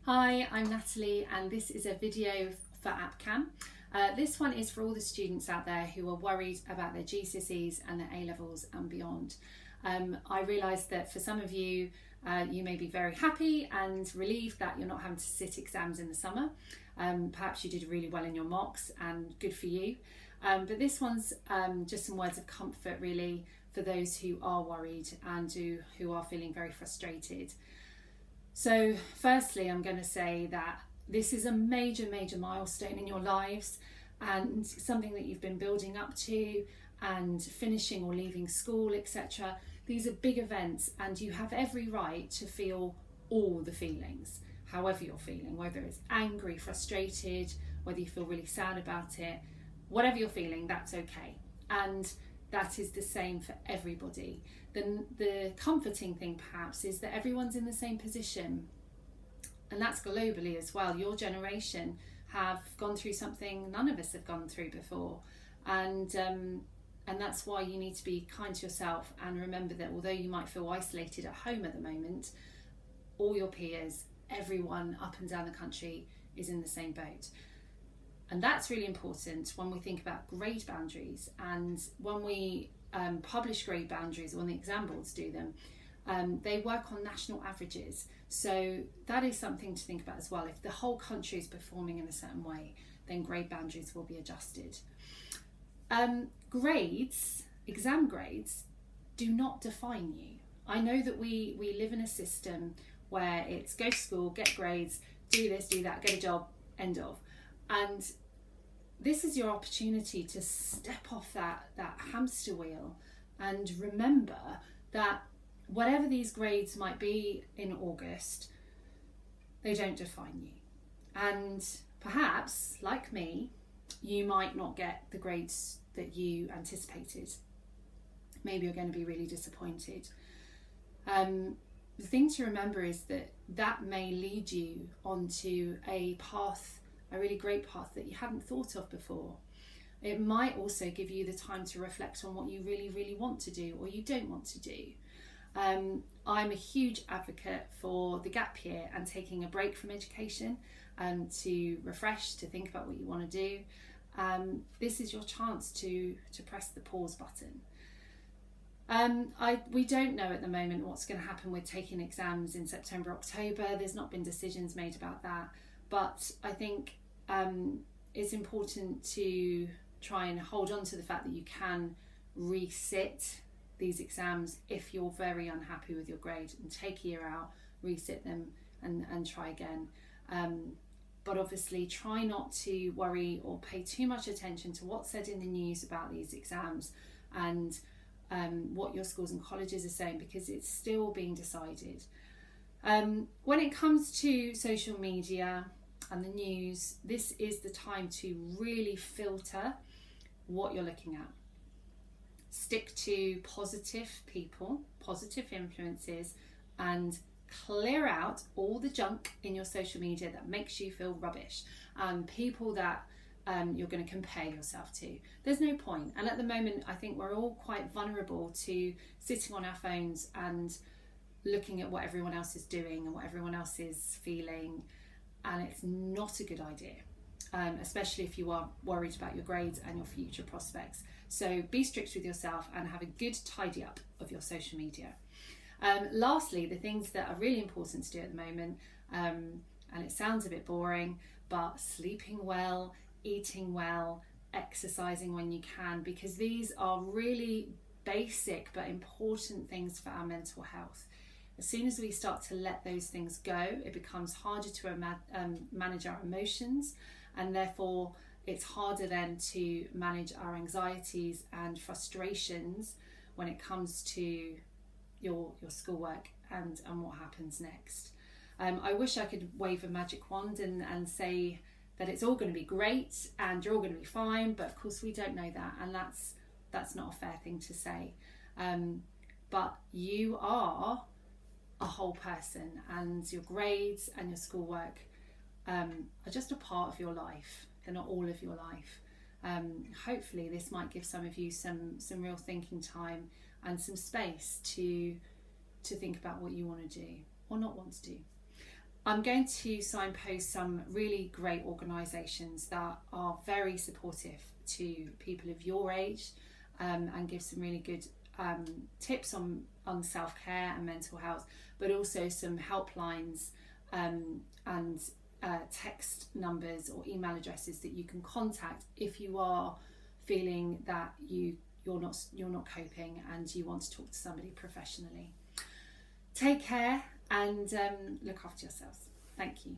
Hi, I'm Natalie and this is a video for APCAM. This one is for all the students out there who are worried about their GCSEs and their A-levels and beyond. I realise that for some of you, you may be very happy and relieved that you're not having to sit exams in the summer. Perhaps you did really well in your mocks and good for you. But this one's just some words of comfort really for those who are worried and who are feeling very frustrated. So firstly, I'm going to say that this is a major milestone in your lives and something that you've been building up to and finishing or leaving school, etc. These are big events and you have every right to feel all the feelings, however you're feeling, whether it's angry, frustrated, whether you feel really sad about it, whatever you're feeling, that's okay. And that is the same for everybody. Then the comforting thing perhaps is that everyone's in the same position, and that's globally as well. Your generation have gone through something none of us have gone through before, and that's why you need to be kind to yourself and remember that although you might feel isolated at home at the moment, all your peers, everyone up and down the country is in the same boat. And that's really important when we think about grade boundaries, and when we publish grade boundaries, or when the exam boards do them, they work on national averages. So that is something to think about as well. If the whole country is performing in a certain way, then grade boundaries will be adjusted. Grades, exam grades, do not define you. I know that we live in a system where it's go to school, get grades, do this, do that, get a job, end of. And this is your opportunity to step off that hamster wheel and remember that whatever these grades might be in August, they don't define you. And perhaps, like me, you might not get the grades that you anticipated. Maybe you're going to be really disappointed. The thing to remember is that may lead you onto a path, a really great path that you hadn't thought of before. It might also give you the time to reflect on what you really want to do or you don't want to do. I'm a huge advocate for the gap year and taking a break from education to refresh, to think about what you want to do. This is your chance to press the pause button. We don't know at the moment what's going to happen with taking exams in September, October. There's not been decisions made about that. But I think it's important to try and hold on to the fact that you can resit these exams if you're very unhappy with your grade, and take a year out, resit them and try again. But obviously try not to worry or pay too much attention to what's said in the news about these exams and what your schools and colleges are saying, because it's still being decided. When it comes to social media and the news, this is the time to really filter what you're looking at. Stick to positive people, positive influences, and clear out all the junk in your social media that makes you feel rubbish, people that you're going to compare yourself to. There's no point. And at the moment, I think we're all quite vulnerable to sitting on our phones and looking at what everyone else is doing and what everyone else is feeling. And it's not a good idea, especially if you are worried about your grades and your future prospects. So be strict with yourself and have a good tidy up of your social media. Lastly, the things that are really important to do at the moment, and it sounds a bit boring, but sleeping well, eating well, exercising when you can, because these are really basic but important things for our mental health. As soon as we start to let those things go, it becomes harder to manage our emotions, and therefore it's harder then to manage our anxieties and frustrations when it comes to your schoolwork and what happens next. I wish I could wave a magic wand and say that it's all going to be great and you're all going to be fine, but of course we don't know that, and that's not a fair thing to say. But you are a whole person, and your grades and your schoolwork are just a part of your life. They're not all of your life. Hopefully this might give some of you some real thinking time and some space to think about what you want to do or not want to do. I'm going to signpost some really great organisations that are very supportive to people of your age, and give some really good tips on self-care and mental health, but also some helplines and text numbers or email addresses that you can contact if you are feeling that you're not coping and you want to talk to somebody professionally. Take care and look after yourselves. Thank you.